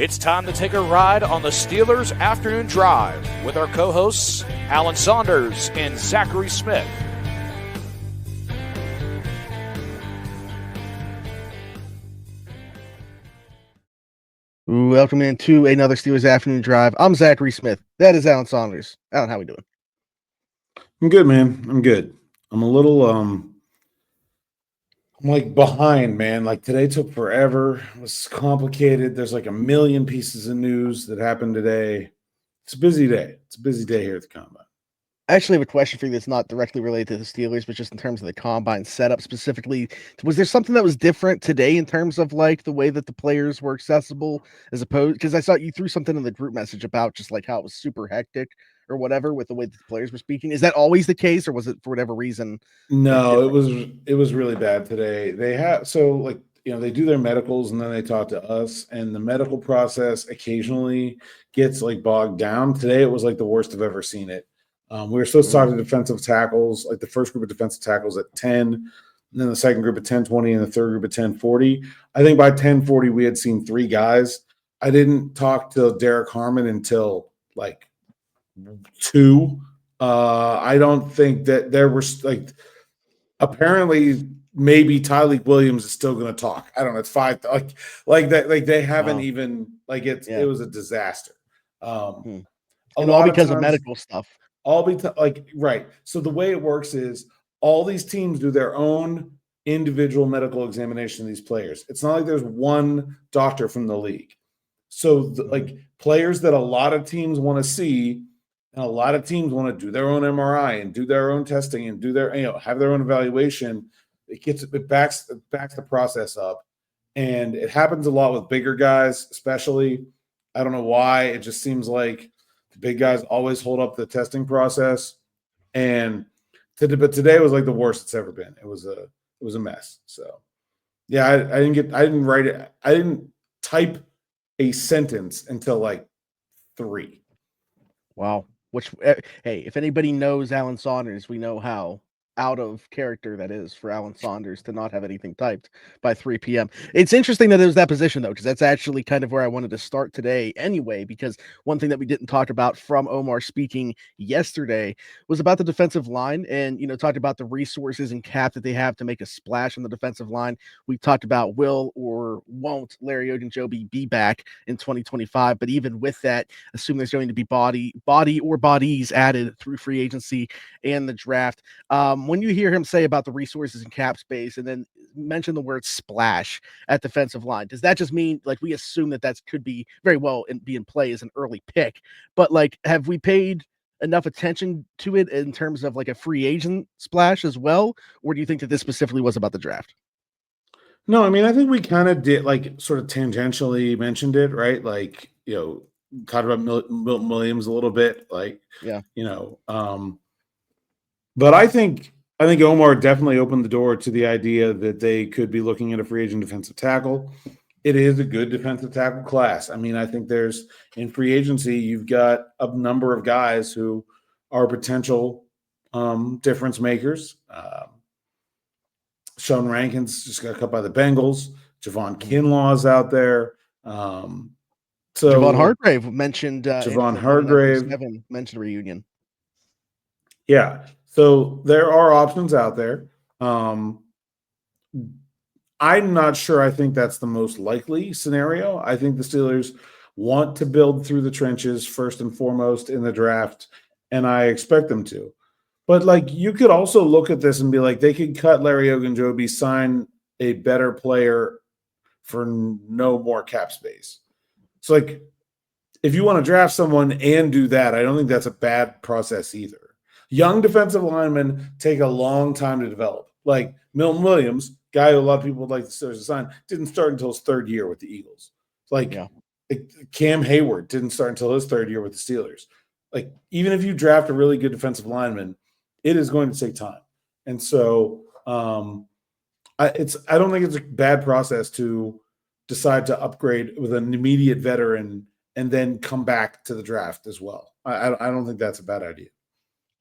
It's time to take a ride on the Steelers Afternoon Drive with our co-hosts, Alan Saunders and Zachary Smith. Welcome into another Steelers Afternoon Drive. I'm Zachary Smith. That is Alan Saunders. Alan, how we doing? I'm good, man. I'm good. I'm a little I'm like behind, man. Like today took forever. It was complicated. There's like a million pieces of news that happened today. It's a busy day. It's a busy day here at the Combine. I actually have a question for you that's not directly related to the Steelers, but just in terms of the Combine setup specifically. Was there something that was different today in terms of like the way that the players were accessible as opposed, because I saw you threw something in the group message about just like how it was super hectic or whatever with the way that the players were speaking. Is that always the case, or was it for whatever reason? No, it was really bad today. They have they do their medicals and then they talk to us, and the medical process occasionally gets like bogged down. Today it was like the worst I've ever seen it. We were supposed to talk to defensive tackles, like the first group of defensive tackles at 10, and then the second group at 10:20, and the third group at 10:40. I think by 10:40 we had seen 3 guys. I didn't talk to Derrick Harmon until like 2. I don't think that there were like apparently maybe Tyleek Williams is still going to talk. I don't know. It's 5 like that. Like they haven't even like it was a disaster. And all because of medical stuff. Right. So the way it works is all these teams do their own individual medical examination of these players. It's not like there's one doctor from the league. So like players that a lot of teams want to see, and a lot of teams want to do their own MRI and do their own testing and do their, have their own evaluation. It backs the process up. And it happens a lot with bigger guys, especially. I don't know why. It just seems like the big guys always hold up the testing process. But today was like the worst it's ever been. It was a mess. So yeah, I didn't write it. I didn't type a sentence until like 3. Wow. Which, hey, if anybody knows Alan Saunders, we know how out of character that is for Alan Saunders to not have anything typed by 3 p.m. It's interesting that it was that position, though, because that's actually kind of where I wanted to start today anyway, because one thing that we didn't talk about from Omar speaking yesterday was about the defensive line and, talked about the resources and cap that they have to make a splash on the defensive line. We talked about will or won't Larry Ogunjobi be back in 2025, but even with that, assume there's going to be body or bodies added through free agency and the draft. When you hear him say about the resources and cap space and then mention the word splash at defensive line, does that just mean like we assume that could be very well and be in play as an early pick? But like, have we paid enough attention to it in terms of like a free agent splash as well? Or do you think that this specifically was about the draft? No, I mean, I think we kind of did like sort of tangentially mentioned it, right? Like, talked about Milton Williams a little bit, like, yeah, but I think Omar definitely opened the door to the idea that they could be looking at a free agent defensive tackle. It is a good defensive tackle class. I mean, I think in free agency, you've got a number of guys who are potential difference makers. Sean Rankins just got cut by the Bengals. Javon Kinlaw's out there. So Javon Hargrave mentioned Javon Hargrave mentioned reunion. Yeah. So there are options out there. I'm not sure I think that's the most likely scenario. I think the Steelers want to build through the trenches first and foremost in the draft, and I expect them to. But like you could also look at this and be like, they could cut Larry Ogunjobi, sign a better player for no more cap space. So like if you want to draft someone and do that, I don't think that's a bad process either. Young defensive linemen take a long time to develop. Like Milton Williams, guy who a lot of people would like the Steelers to sign, didn't start until his 3rd year with the Eagles. Cam Hayward didn't start until his 3rd year with the Steelers. Like even if you draft a really good defensive lineman, it is going to take time. And so I don't think it's a bad process to decide to upgrade with an immediate veteran and then come back to the draft as well. I don't think that's a bad idea.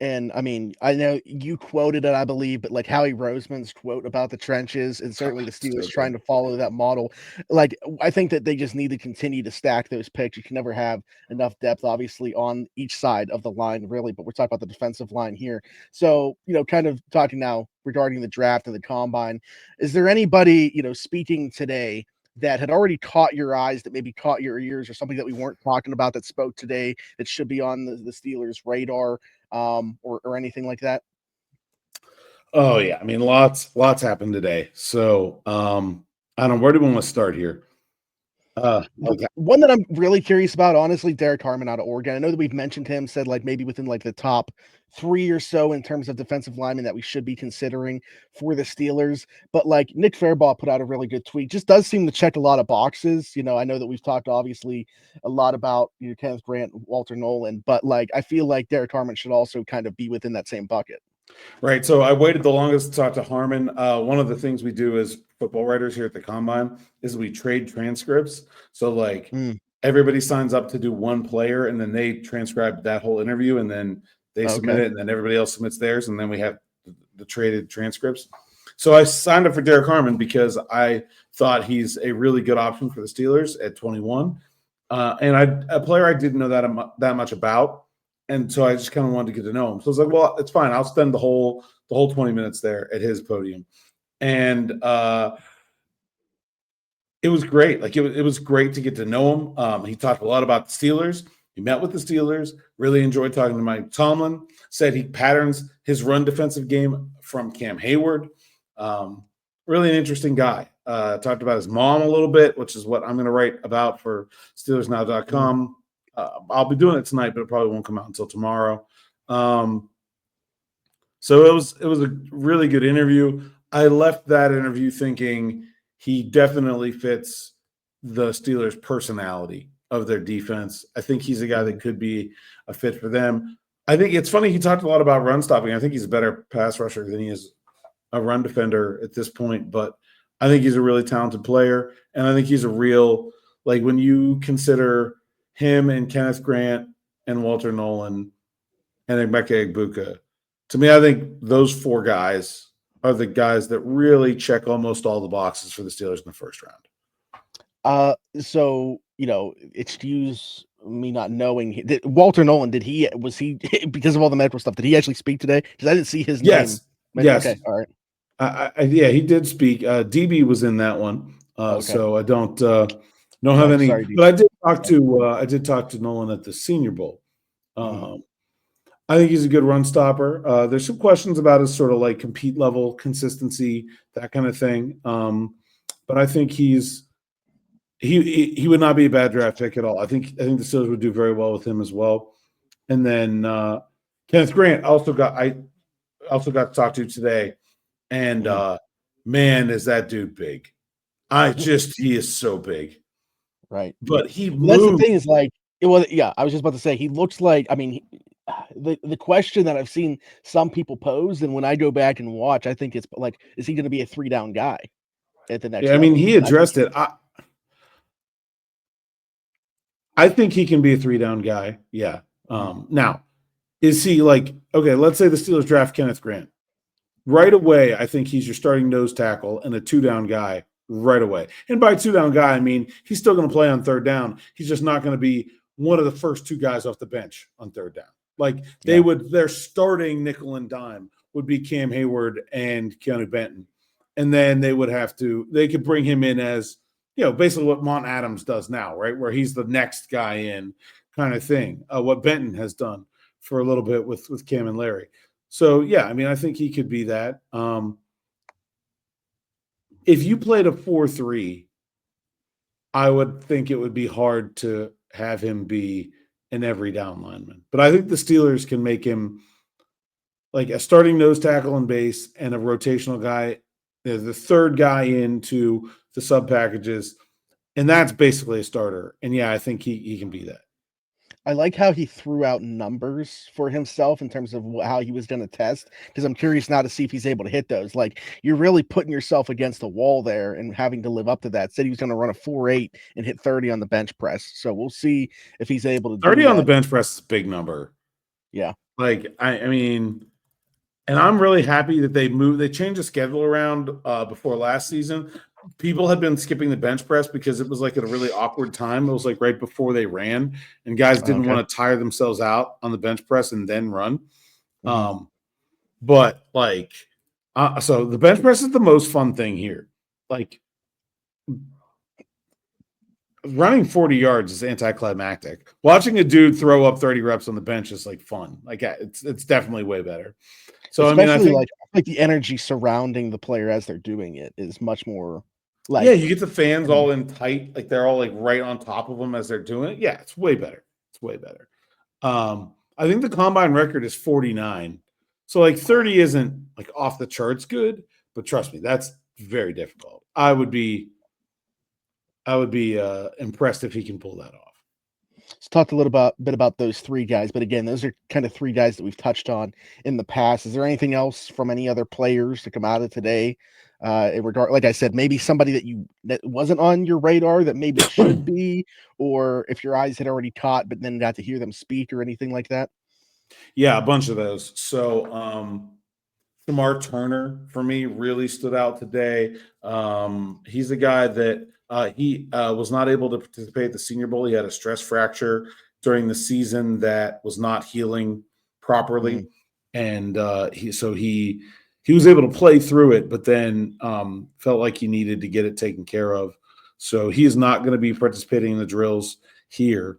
And I mean, I know you quoted it, I believe, but like Howie Roseman's quote about the trenches, and certainly the So Steelers good. trying to follow that model. Like, I think that they just need to continue to stack those picks. You can never have enough depth, obviously, on each side of the line, really. But we're talking about the defensive line here. So, kind of talking now regarding the draft and the combine, is there anybody, speaking today that had already caught your eyes, that maybe caught your ears, or something that we weren't talking about that spoke today that should be on the Steelers' radar? Or anything like that? Oh yeah, I mean, lots happened today. So I don't know, where do we want to start here? Okay. One that I'm really curious about, honestly, Derrick Harmon out of Oregon. I know that we've mentioned him, said like maybe within like the top 3 or so in terms of defensive linemen that we should be considering for the Steelers. But like Nick Fairbaugh put out a really good tweet, just does seem to check a lot of boxes. I know that we've talked obviously a lot about Kenneth Grant, Walter Nolen, but like I feel like Derrick Harmon should also kind of be within that same bucket. Right. So I waited the longest to talk to Harmon. One of the things we do as football writers here at the Combine is we trade transcripts. So like everybody signs up to do one player, and then they transcribe that whole interview, and then they submit it, and then everybody else submits theirs, and then we have the traded transcripts. So I signed up for Derrick Harmon because I thought he's a really good option for the Steelers at 21, and a player I didn't know that much about. And so I just kind of wanted to get to know him. So I was like, well, it's fine. I'll spend the whole 20 minutes there at his podium. And it was great. Like it was great to get to know him. He talked a lot about the Steelers. He met with the Steelers, really enjoyed talking to Mike Tomlin, said he patterns his run defensive game from Cam Hayward. Really an interesting guy. Talked about his mom a little bit, which is what I'm going to write about for SteelersNow.com. I'll be doing it tonight, but it probably won't come out until tomorrow. So it was a really good interview. I left that interview thinking he definitely fits the Steelers' personality of their defense. I think he's a guy that could be a fit for them. I think it's funny, he talked a lot about run stopping. I think he's a better pass rusher than he is a run defender at this point, but I think he's a really talented player, and I think he's a real, like when you consider him and Kenneth Grant and Walter Nolen and Emeka Egbuka, to me, I think those four guys are the guys that really check almost all the boxes for the Steelers in the first round. So, excuse me not knowing, Walter Nolen, was he because of all the medical stuff, did he actually speak today? Because I didn't see his name. Yes. Okay, all right. Yeah, he did speak. Deebo was in that one. So I don't have any, but I did talk to Nolen at the Senior Bowl. I think he's a good run stopper. There's some questions about his sort of like compete level, consistency, that kind of thing. But I think he would not be a bad draft pick at all. I think the Steelers would do very well with him as well. And then Kenneth Grant also got to talk to today, and man, is that dude big! He is so big, right? But he moves. That's the thing is like, I was just about to say, he looks like, I mean, the question that I've seen some people pose, and when I go back and watch, I think it's like, is he going to be a 3-down guy at the next? Yeah, level? I mean, he addressed it. I think he can be a 3-down guy. Yeah. Now, is he like, okay, let's say the Steelers draft Kenneth Grant. Right away, I think he's your starting nose tackle and a 2-down guy right away. And by 2-down guy, I mean he's still going to play on third down. He's just not going to be one of the first 2 guys off the bench on third down. Like their starting nickel and dime would be Cam Hayward and Keanu Benton. And then they could bring him in as, basically what Mont Adams does now, right? Where he's the next guy in kind of thing. What Benton has done for a little bit with Cam and Larry. So, yeah, I mean, I think he could be that. If you played a 4-3, I would think it would be hard to have him be an every down lineman. But I think the Steelers can make him like a starting nose tackle and base and a rotational guy, the third guy into the sub packages. And that's basically a starter. And yeah, I think he can be that. I like how he threw out numbers for himself in terms of how he was going to test, because I'm curious now to see if he's able to hit those. Like, you're really putting yourself against the wall there and having to live up to that. Said he was going to run a 4.8 and hit 30 on the bench press. So we'll see if he's able to do 30 that. On the bench press is a big number. Yeah. Like, I mean, and I'm really happy that they changed the schedule around before last season. People had been skipping the bench press because it was like at a really awkward time. It was like right before they ran, and guys didn't Okay. want to tire themselves out on the bench press and then run. Mhm. But like, so the bench press is the most fun thing here. Like, running 40 yards is anticlimactic. Watching a dude throw up 30 reps on the bench is like fun. Like, it's definitely way better. So I mean, I Especially think like the energy surrounding the player as they're doing it is much more yeah, like you get the fans all in tight, like they're all like right on top of them as they're doing it. Yeah, it's way better. It's way better. I think the combine record is 49. So like 30 isn't like off the charts good, but trust me, that's very difficult. I would be impressed if he can pull that off. Let's talk a bit about those three guys, but again, those are kind of three guys that we've touched on in the past. Is there anything else from any other players to come out of today? In regard, like I said, maybe somebody that wasn't on your radar that maybe should be, or if your eyes had already caught, but then got to hear them speak or anything like that. Yeah, a bunch of those. So Shamar Turner for me really stood out today. He's a guy that he was not able to participate at the Senior Bowl. He had a stress fracture during the season that was not healing properly, and he was able to play through it, but then felt like he needed to get it taken care of. So he is not going to be participating in the drills here.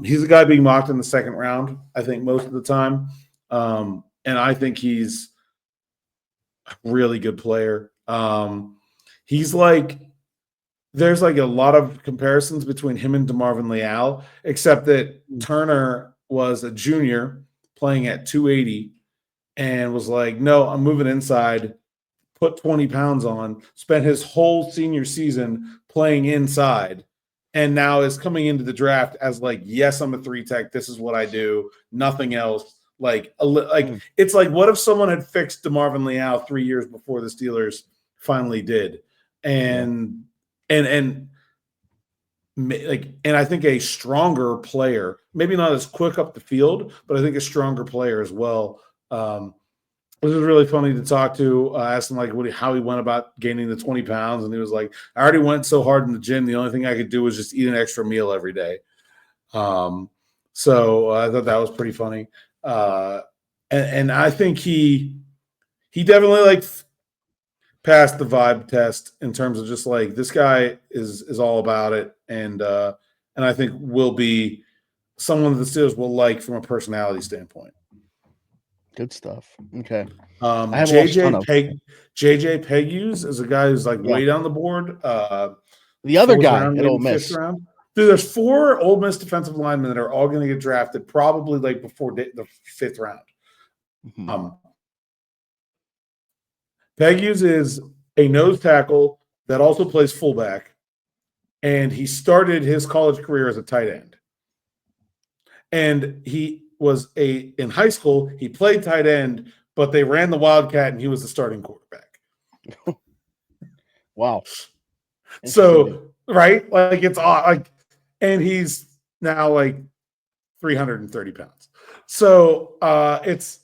He's a guy being mocked in the second round, I think, most of the time, and I think he's really good player. He's like there's like a lot of comparisons between him and DeMarvin Leal, except that Turner was a junior playing at 280 and was like, no, I'm moving inside, put 20 pounds on, spent his whole senior season playing inside, and now is coming into the draft as like, yes, I'm a 3-tech. This is what I do. Nothing else. It's like, what if someone had fixed DeMarvin Leal 3 years before the Steelers finally did? And I think a stronger player, maybe not as quick up the field, but I think a stronger player as well. It was really funny to talk to. I asked him how he went about gaining the 20 pounds, and he was like, "I already went so hard in the gym. The only thing I could do was just eat an extra meal every day." So I thought that was pretty funny. And I think he definitely passed the vibe test in terms of just like this guy is all about it, and I think will be someone that the Steelers will like from a personality standpoint. Good stuff. Okay. I haven't watched a ton of JJ Pegues is a guy who's way down the board. The other guy round, at Ole maybe Miss. 5th round. Dude, there's 4 Ole Miss defensive linemen that are all going to get drafted probably before the 5th round. Mm-hmm. Pegues is a nose tackle that also plays fullback, and he started his college career as a tight end. And he was in high school, he played tight end, but they ran the Wildcat, and he was the starting quarterback. Wow. So, right? It's odd. And he's now 330 pounds. So it's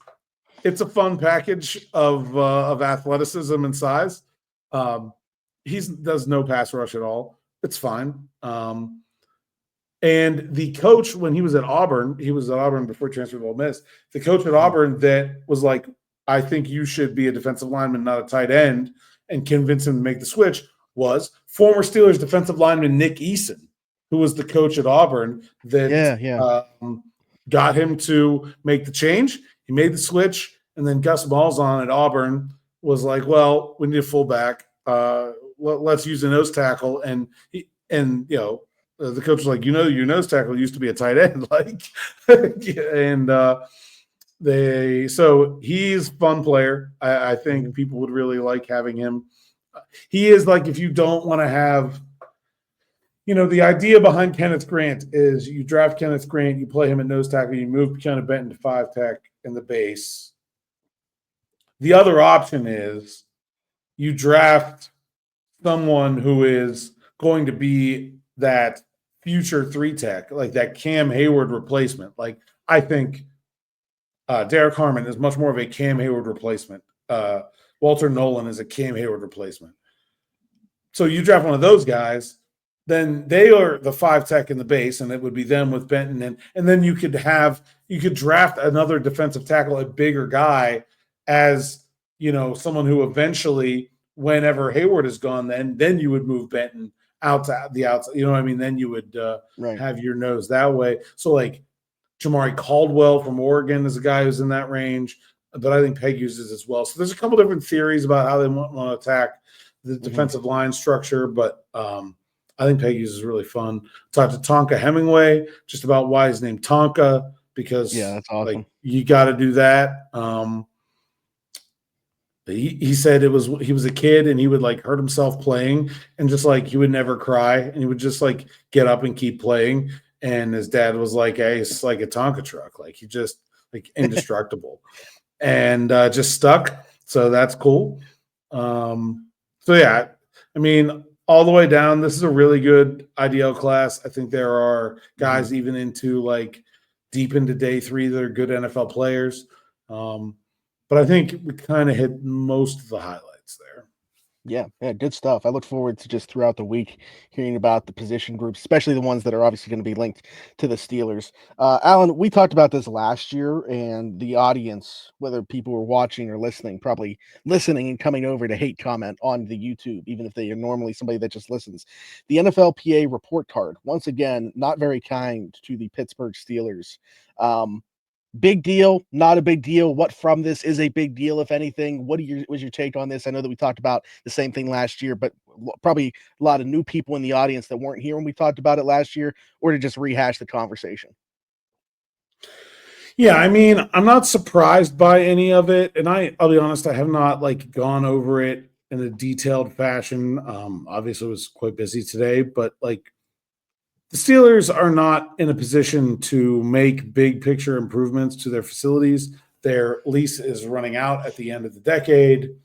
a fun package of athleticism and size. He does no pass rush at all. It's fine. And the coach, when he was at Auburn before he transferred to Ole Miss, the coach at Auburn that was like, I think you should be a defensive lineman, not a tight end, and convince him to make the switch, was former Steelers defensive lineman Nick Eason, who was the coach at Auburn that got him to make the change. He made the switch, and then Gus Malzahn at Auburn was like, well, we need a fullback. Let's use a nose tackle. And the coach was like, your nose tackle used to be a tight end. So he's a fun player. I think people would really like having him. He is if you don't want to have, the idea behind Kenneth Grant is you draft Kenneth Grant, you play him at nose tackle, you move Keanu Benton to 5-tech in the base. The other option is you draft someone who is going to be that future 3-tech, like that Cam Hayward replacement. I think Derrick Harmon is much more of a Cam Hayward replacement. Walter Nolen is a Cam Hayward replacement. So you draft one of those guys, then they are the 5 tech in the base, and it would be them with Benton. And then you could draft another defensive tackle, a bigger guy, as someone who eventually, whenever Hayward is gone, then you would move Benton out to the outside. You know what I mean? Then you would have your nose that way. So like Jamari Caldwell from Oregon is a guy who's in that range, but I think Peg uses as well. So there's a couple different theories about how they want to attack the defensive line structure, but I think Peg uses is really fun. Talked to Tonka Hemingway just about why he's named Tonka, because that's awesome. Like you got to do that. He said he was a kid and he would like hurt himself playing, and just like he would never cry and he would just like get up and keep playing. And his dad was like, "Hey, it's like a Tonka truck, like he just like indestructible," and just stuck. So that's cool. So yeah, I mean, all the way down, this is a really good IDL class. I think there are guys even into like deep into day 3 that are good NFL players. But I think we kind of hit most of the highlights there. Yeah, good stuff. I look forward to just throughout the week hearing about the position groups, especially the ones that are obviously going to be linked to the Steelers. Alan, we talked about this last year, and the audience, whether people were watching or listening, probably listening and coming over to hate comment on the YouTube, even if they are normally somebody that just listens. The NFLPA report card, once again, not very kind to the Pittsburgh Steelers. Big deal, not a big deal. What from this is a big deal, if anything? What was your take on this? I know that we talked about the same thing last year, but probably a lot of new people in the audience that weren't here when we talked about it last year, or to just rehash the conversation. Yeah, I mean, I'm not surprised by any of it, and I'll be honest, I have not like gone over it in a detailed fashion. Obviously, it was quite busy today, but like, the Steelers are not in a position to make big picture improvements to their facilities. Their lease is running out at the end of the decade.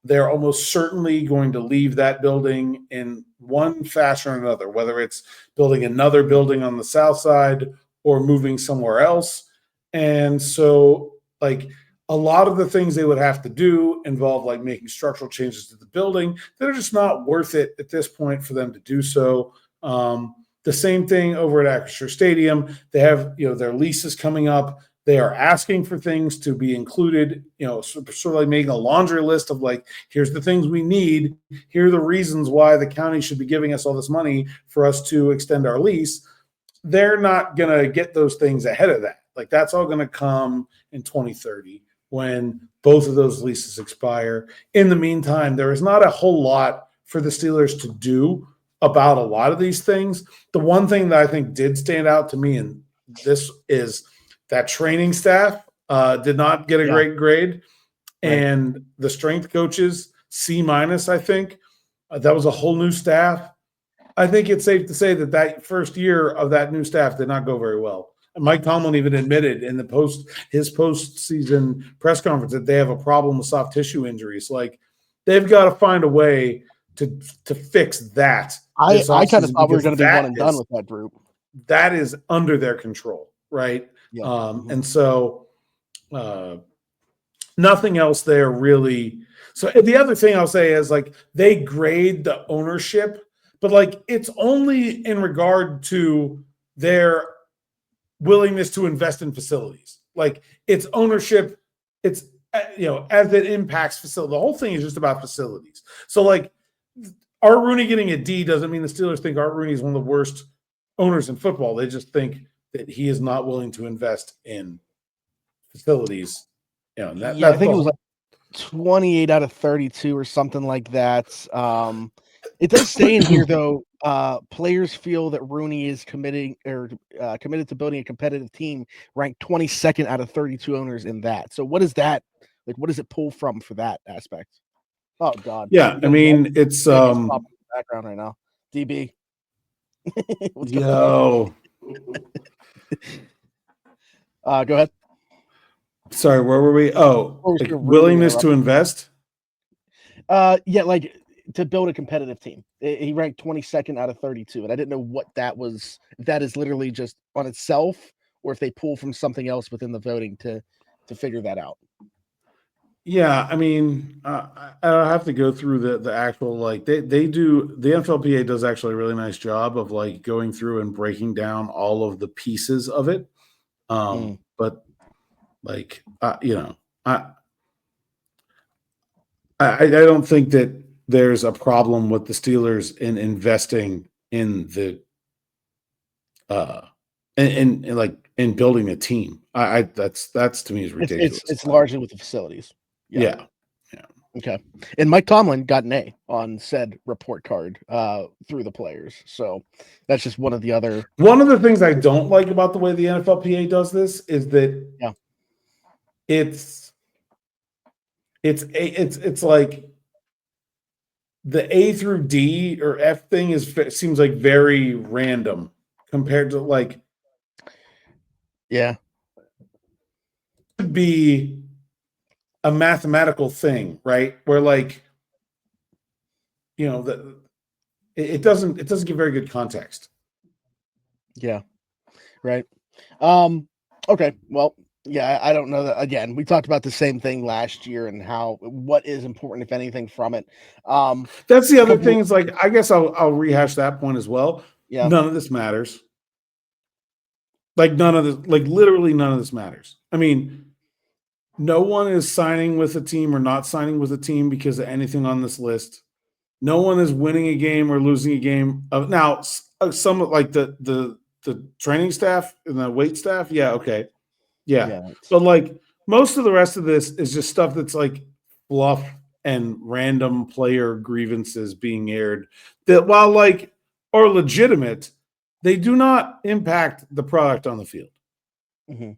They're almost certainly going to leave that building in one fashion or another, whether it's building another building on the south side or moving somewhere else. And so, like, a lot of the things they would have to do involve like making structural changes to the building that are just not worth it at this point for them to do so. The same thing over at Acrisure Stadium. They have, their leases coming up. They are asking for things to be included, sort of like making a laundry list of like, here's the things we need. Here are the reasons why the county should be giving us all this money for us to extend our lease. They're not going to get those things ahead of that. Like, that's all going to come in 2030 when both of those leases expire. In the meantime, there is not a whole lot for the Steelers to do about a lot of these things. The one thing that I think did stand out to me, and this is that training staff did not get a great grade, and the strength coaches C-, I think. That was a whole new staff. I think it's safe to say that first year of that new staff did not go very well. And Mike Tomlin even admitted in his postseason press conference that they have a problem with soft tissue injuries. Like, they've got to find a way to fix that. I kind of thought we were going to be one and done with that group. That is under their control, right? Yeah. And so nothing else there really. So the other thing I'll say is like, they grade the ownership, but like, it's only in regard to their willingness to invest in facilities. Like, it's ownership, it's as it impacts facility. The whole thing is just about facilities. So like, Art Rooney getting a D doesn't mean the Steelers think Art Rooney is one of the worst owners in football. They just think that he is not willing to invest in facilities. I think it was like 28 out of 32 or something like that. It does say in here, though, players feel that Rooney is committed to building a competitive team, ranked 22nd out of 32 owners in that. So what is that? Like, what does it pull from for that aspect? Oh God! Yeah, I mean, it's background right now. DB, yo. Go ahead. Sorry, where were we? Oh, like willingness to invest. Yeah, like to build a competitive team. He ranked 22nd out of 32, and I didn't know what that was. If that is literally just on itself, or if they pull from something else within the voting to to figure that out. Yeah, I mean, I have to go through the actual, like, the NFLPA does actually a really nice job of like going through and breaking down all of the pieces of it. But like, I don't think that there's a problem with the Steelers in investing in the in building a team. That's to me is ridiculous. It's largely with the facilities. Yeah. Okay. And Mike Tomlin got an A on said report card through the players. So that's just one of the things I don't like about the way the NFLPA does this is that it's like the A through D or F thing seems like very random compared to like could be a mathematical thing, right? Where like it doesn't give very good context. Yeah. Right. Okay. Well, yeah, I don't know that. Again, we talked about the same thing last year and what is important, if anything, from it. That's the other thing. Is like, I guess I'll rehash that point as well. Yeah. None of this matters. Like literally none of this matters. I mean, no one is signing with a team or not signing with a team because of anything on this list. No one is winning a game or losing a game. Now, some like the training staff and the weight staff, yeah, okay. Yeah. But like most of the rest of this is just stuff that's like fluff and random player grievances being aired that, while like are legitimate, they do not impact the product on the field. Mm-hmm.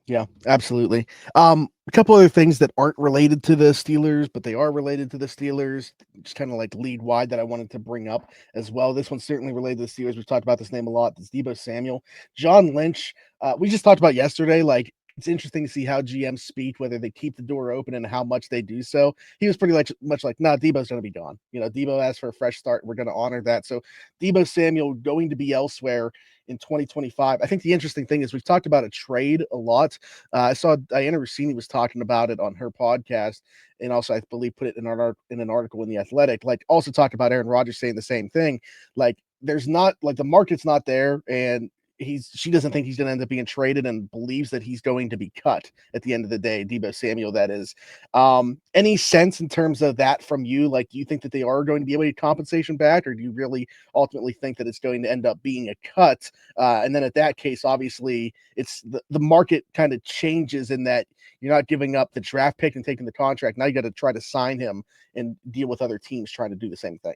Yeah, absolutely. A couple other things that aren't related to the Steelers, but they are related to the Steelers, just kind of like lead wide, that I wanted to bring up as well. This one's certainly related to the Steelers. We've talked about this name a lot. This Deebo Samuel. John Lynch, we just talked about yesterday, like, it's interesting to see how GMs speak, whether they keep the door open and how much they do so. He was pretty much like, nah, Deebo's going to be gone. Deebo asked for a fresh start. We're going to honor that. So Deebo Samuel going to be elsewhere in 2025. I think the interesting thing is we've talked about a trade a lot. I saw Diana Rossini was talking about it on her podcast, and also I believe put it in an article in The Athletic. Like, also talked about Aaron Rodgers saying the same thing. Like, there's not, like, the market's not there, and she doesn't think he's going to end up being traded and believes that he's going to be cut at the end of the day. Deebo Samuel, that is. Any sense in terms of that from you? Like, do you think that they are going to be able to get compensation back, or do you really ultimately think that it's going to end up being a cut? And then at that case, obviously, it's the market kind of changes in that you're not giving up the draft pick and taking the contract. Now you got to try to sign him and deal with other teams trying to do the same thing.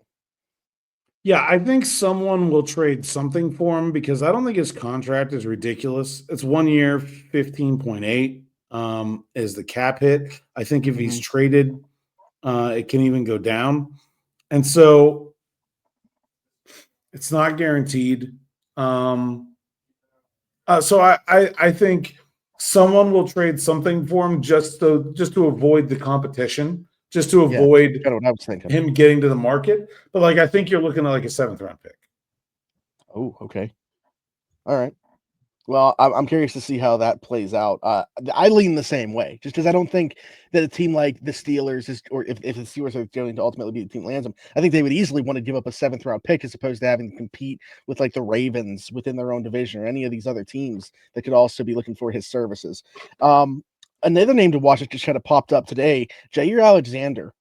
Yeah, I think someone will trade something for him because I don't think his contract is ridiculous. It's 1 year, 15.8 is the cap hit. I think if he's traded, it can even go down. And so it's not guaranteed. So I think someone will trade something for him just to avoid the competition. Just to avoid him getting to the market. But like, I think you're looking at like a 7th round pick. Oh, okay. All right. Well, I'm curious to see how that plays out. I lean the same way, just because I don't think that a team like the Steelers or if the Steelers are going to ultimately be the team that lands them, I think they would easily want to give up a 7th round pick as opposed to having to compete with like the Ravens within their own division or any of these other teams that could also be looking for his services. Another name to watch that just kind of popped up today, Jaire Alexander.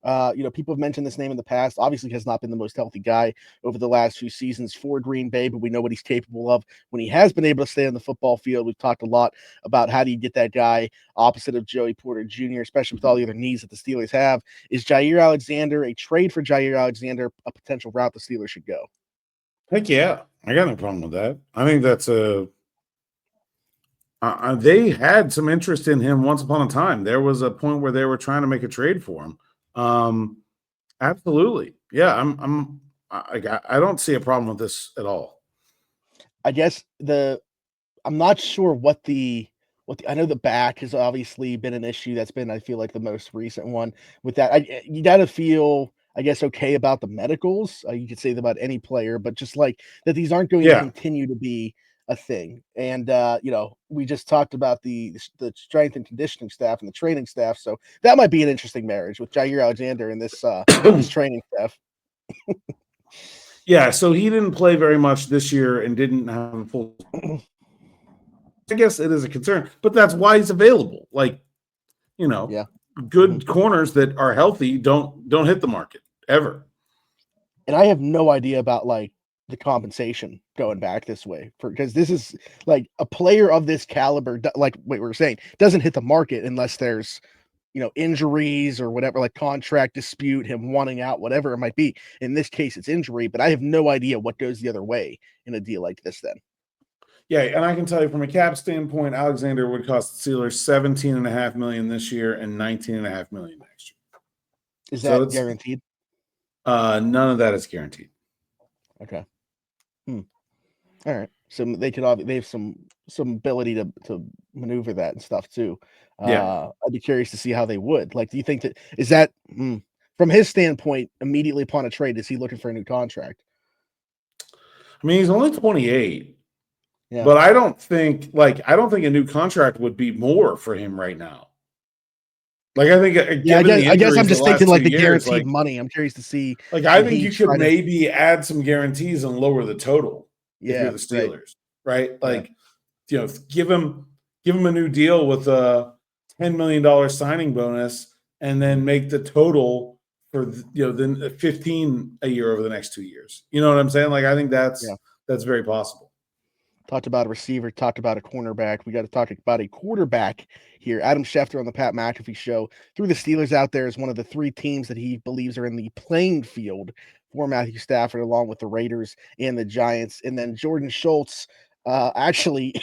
People have mentioned this name in the past. Obviously has not been the most healthy guy over the last few seasons for Green Bay, but we know what he's capable of when he has been able to stay on the football field. We've talked a lot about how do you get that guy opposite of Joey Porter Jr., especially with all the other needs that the Steelers have. Is Jaire Alexander, a trade for Jaire Alexander, a potential route the Steelers should go? Heck yeah. I got no problem with that. I think that's they had some interest in him once upon a time. There was a point where they were trying to make a trade for him. Absolutely. Yeah. I don't see a problem with this at all. I guess I'm not sure what I know the back has obviously been an issue. That's been, I feel like, the most recent one with that. You got to feel, I guess, okay about the medicals. You could say that about any player, but just like that these aren't going to continue to be a thing. And we just talked about the strength and conditioning staff and the training staff, so that might be an interesting marriage with Jaire Alexander and this this training staff. Yeah, so he didn't play very much this year and didn't have a full. I guess it is a concern, but that's why he's available. Like, good corners that are healthy don't hit the market ever. And I have no idea about like the compensation going back this way, because this is like a player of this caliber, like what we were saying, doesn't hit the market unless there's injuries or whatever, like contract dispute, him wanting out, whatever it might be. In this case, it's injury, but I have no idea what goes the other way in a deal like this then. Yeah, and I can tell you from a cap standpoint, Alexander would cost the Steelers $17.5 million this year and $19.5 million next year. Is that guaranteed? None of that is guaranteed. Okay. All right. So they have some ability to maneuver that and stuff too. Yeah. I'd be curious to see how they would. Like, do you think that is that from his standpoint, immediately upon a trade, is he looking for a new contract? I mean, he's only 28. Yeah. But I don't think a new contract would be more for him right now. Like, I think, I guess I'm just thinking like the guaranteed money. I'm curious to see. Like, I think you could maybe add some guarantees and lower the total. If you're the Steelers, right? Like, give him a new deal with a $10 million signing bonus, and then make the total for then 15 a year over the next 2 years. You know what I'm saying? Like, I think that's very possible. Talked about a receiver, talked about a cornerback. We got to talk about a quarterback here. Adam Schefter on the Pat McAfee show threw the Steelers out there as one of the 3 teams that he believes are in the playing field for Matthew Stafford, along with the Raiders and the Giants. And then Jordan Schultz actually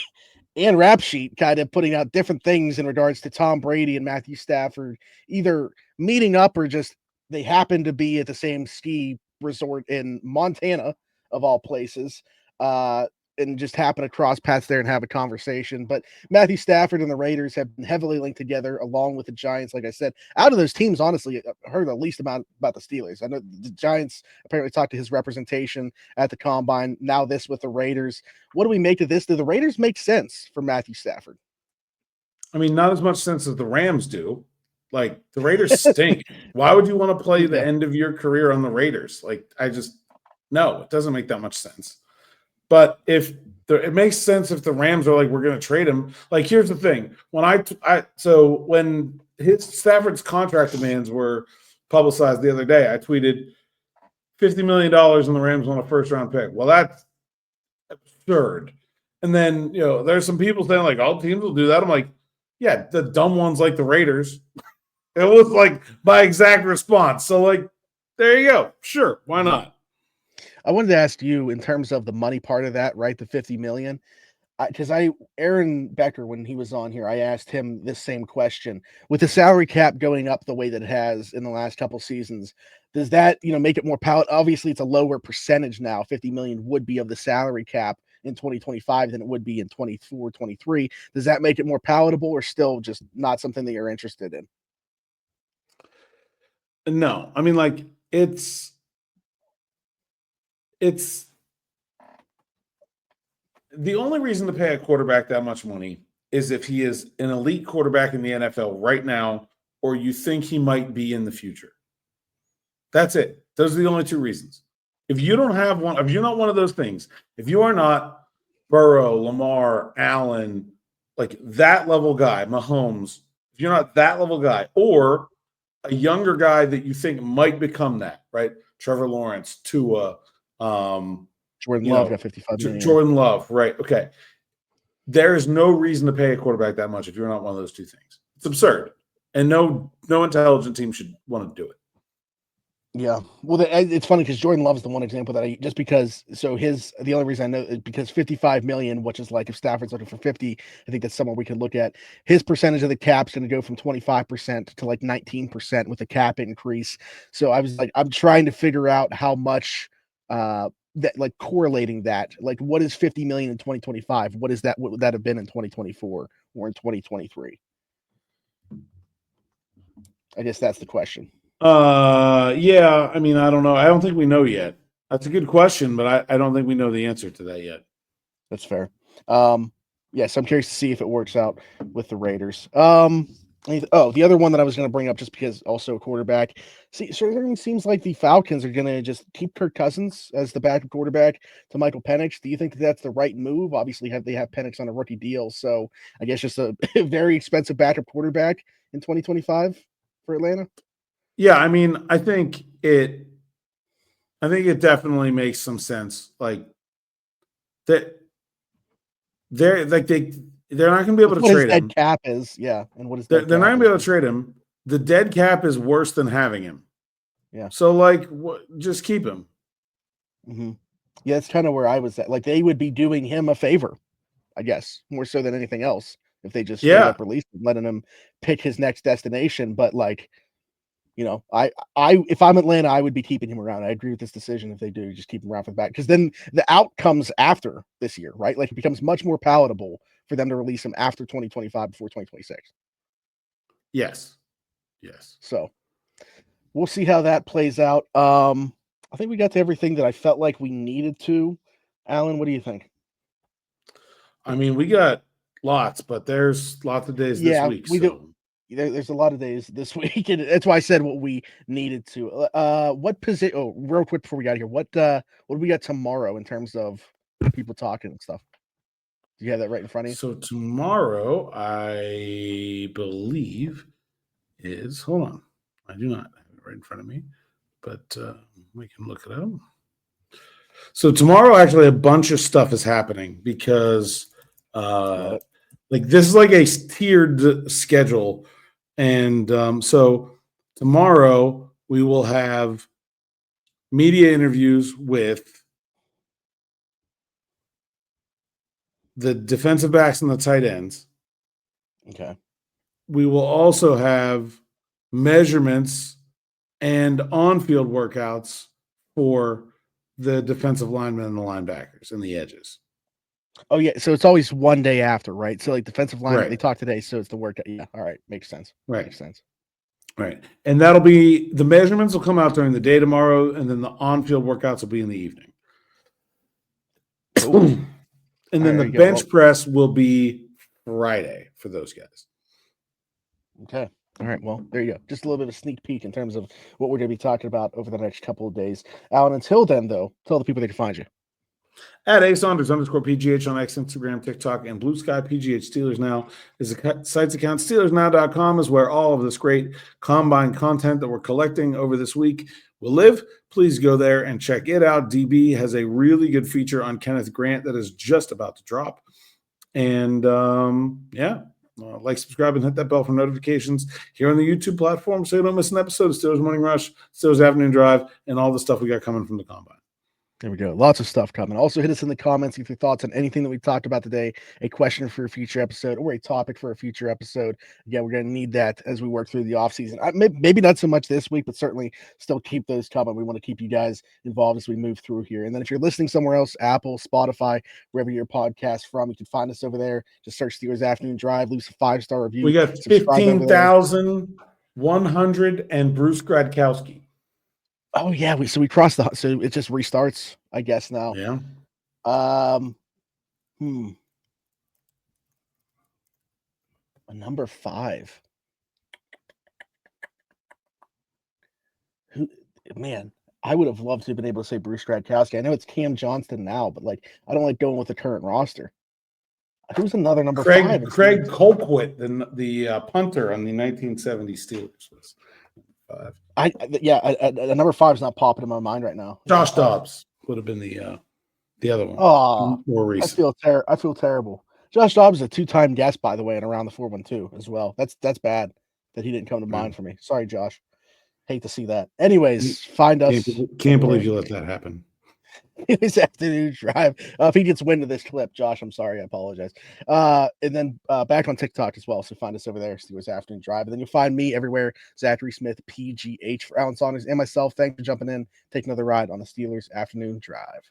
and Rap Sheet kind of putting out different things in regards to Tom Brady and Matthew Stafford, either meeting up or just they happen to be at the same ski resort in Montana, of all places. And just happen to cross paths there and have a conversation. But Matthew Stafford and the Raiders have been heavily linked together, along with the Giants. Like I said, out of those teams, honestly, I heard the least amount about the Steelers. I know the Giants apparently talked to his representation at the Combine. Now this with the Raiders. What do we make of this? Do the Raiders make sense for Matthew Stafford? I mean, not as much sense as the Rams do. Like, the Raiders stink. Why would you want to play the end of your career on the Raiders? Like, no, it doesn't make that much sense. But it makes sense if the Rams are like, we're going to trade him. Like, here's the thing: when when Stafford's contract demands were publicized the other day, I tweeted $50 million and the Rams want a first-round pick. Well, that's absurd. And then there's some people saying like, all teams will do that. I'm like, yeah, the dumb ones like the Raiders. It was like my exact response. So like, there you go. Sure, why not? I wanted to ask you in terms of the money part of that, right? The $50 million, because Aaron Becker, when he was on here, I asked him this same question. With the salary cap going up the way that it has in the last couple seasons, does that make it more palatable? Obviously, it's a lower percentage now. 50 million would be of the salary cap in 2025 than it would be in 24, 23. Does that make it more palatable, or still just not something that you're interested in? No, I mean, like, it's the only reason to pay a quarterback that much money is if he is an elite quarterback in the NFL right now, or you think he might be in the future. That's it. Those are the only 2 reasons. If you don't have one, if you're not one of those things, if you are not Burrow, Lamar, Allen, like that level guy, Mahomes, if you're not that level guy, or a younger guy that you think might become that, right? Trevor Lawrence, Tua, Jordan Love got 55 million. Jordan Love, right? Okay. There is no reason to pay a quarterback that much if you're not one of those 2 things. It's absurd, and no intelligent team should want to do it. Yeah, well, it's funny because Jordan Love's the one example that the only reason I know is because 55 million, which is like if Stafford's looking for 50, I think that's somewhere we could look at. His percentage of the cap's going to go from 25% to like 19% with the cap increase. So I was like, I'm trying to figure out how much that, like, correlating that, like, what is 50 million in 2025? What would that have been in 2024 or in 2023? I guess that's the question. Yeah, I mean, I don't know. I don't think we know yet. That's a good question, but I don't think we know the answer to that yet. That's fair. Yes, I'm curious to see if it works out with the Raiders. The other one that I was going to bring up, just because also a quarterback. See, certainly seems like the Falcons are going to just keep Kirk Cousins as the backup quarterback to Michael Penix. Do you think that that's the right move? Obviously, they have Penix on a rookie deal, so I guess just a very expensive backup quarterback in 2025 for Atlanta. Yeah, I mean, I think it definitely makes some sense. Like that, they're not going to be able to trade him. Dead cap is, yeah, and what is they're not going to be able to trade him. The dead cap is worse than having him. Yeah. So just keep him. Mm-hmm. Yeah, that's kind of where I was at. Like they would be doing him a favor, I guess, more so than anything else, if they just straight up released him, letting him pick his next destination. But I if I'm Atlanta, I would be keeping him around. I agree with this decision if they do, just keep him around for the back, because then the out comes after this year, right? Like it becomes much more palatable for them to release him after 2025 before 2026. Yes. So we'll see how that plays out. I think we got to everything that I felt like we needed to. Alan, what do you think? I mean, we got lots, but there's lots of days this week. We do. There's a lot of days this week, and that's why I said what we needed to. What position? Oh, real quick before we got here, what do we got tomorrow in terms of people talking and stuff? Do you have that right in front of you? So tomorrow, I believe is. Hold on, I do not have it right in front of me, but we can look it up. So tomorrow, actually, a bunch of stuff is happening because, this is like a tiered schedule. And so tomorrow we will have media interviews with the defensive backs and the tight ends. Okay. We will also have measurements and on-field workouts for the defensive linemen and the linebackers and the edges. Oh, yeah. So it's always one day after, right? So defensive line, right. They talk today, so it's the workout. Yeah. All right. Makes sense. Right. Makes sense. Right. And that'll be the measurements will come out during the day tomorrow, and then the on-field workouts will be in the evening. And then the bench press will be Friday for those guys. Okay. All right. Well, there you go. Just a little bit of a sneak peek in terms of what we're going to be talking about over the next couple of days. Alan, until then, though, tell the people they can find you. At @Saunders_PGH on X, Instagram, TikTok, and Blue Sky. PGH Steelers Now is the site's account. SteelersNow.com is where all of this great combine content that we're collecting over this week will live. Please go there and check it out. DB has a really good feature on Kenneth Grant that is just about to drop. And like, subscribe, and hit that bell for notifications here on the YouTube platform so you don't miss an episode of Steelers Morning Rush, Steelers Afternoon Drive, and all the stuff we got coming from the combine. There we go. Lots of stuff coming. Also, hit us in the comments with your thoughts on anything that we talked about today, a question for a future episode, or a topic for a future episode. Again, we're going to need that as we work through the offseason. Maybe not so much this week, but certainly still keep those coming. We want to keep you guys involved as we move through here. And then if you're listening somewhere else, Apple, Spotify, wherever your podcast from, you can find us over there. Just search Steelers Afternoon Drive, leave us a 5-star review. We got 15,100 and Bruce Gradkowski. Oh yeah, we crossed so it just restarts, I guess now. Yeah. A number 5. Man, I would have loved to have been able to say Bruce Gradkowski. I know it's Cam Johnston now, but I don't like going with the current roster. Who's another number 5? Craig Colquitt, the punter on the 1970 Steelers was 5. A number 5 is not popping in my mind right now. Josh Dobbs would have been the other one. Oh, more recent. I feel terrible. Josh Dobbs is a 2-time guest, by the way, and around the 412 as well. That's bad that he didn't come to mind for me. Sorry, Josh. Hate to see that. Anyways, find us. Can't believe you let that happen. His afternoon drive. If he gets wind of this clip, Josh, I'm sorry. I apologize. And then back on TikTok as well. So find us over there, Steelers Afternoon Drive. And then you'll find me everywhere, Zachary Smith, PGH, for Alan Saunders and myself. Thanks for jumping in. Take another ride on the Steelers Afternoon Drive.